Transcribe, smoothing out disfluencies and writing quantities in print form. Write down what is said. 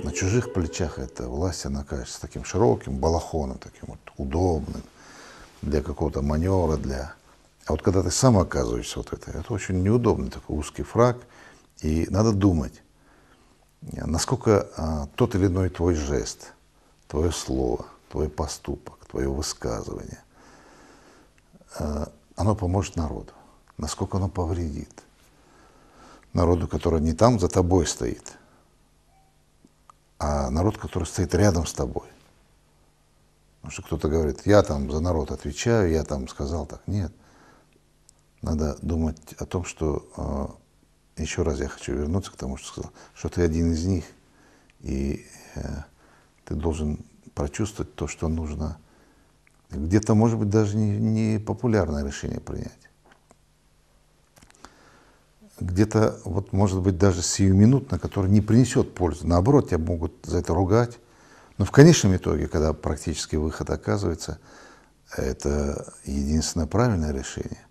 на чужих плечах эта власть, она кажется таким широким балахоном, таким вот удобным для какого-то маневра, для... А вот когда ты сам оказываешься вот это очень неудобный такой узкий фраг, и надо думать, насколько тот или иной твой жест, твое слово, твой поступок, твое высказывание, оно поможет народу, насколько оно повредит народу, который не там за тобой стоит, а народ, который стоит рядом с тобой. Потому что кто-то говорит, я там за народ отвечаю, я там сказал так. Нет. Надо думать о том, что, еще раз я хочу вернуться к тому, что сказал, что ты один из них, и ты должен прочувствовать то, что нужно, где-то, может быть, даже не популярное решение принять. Где-то, вот, может быть, даже сиюминутно, которое не принесет пользы. Наоборот, тебя могут за это ругать. Но в конечном итоге, когда практически выход оказывается, это единственное правильное решение.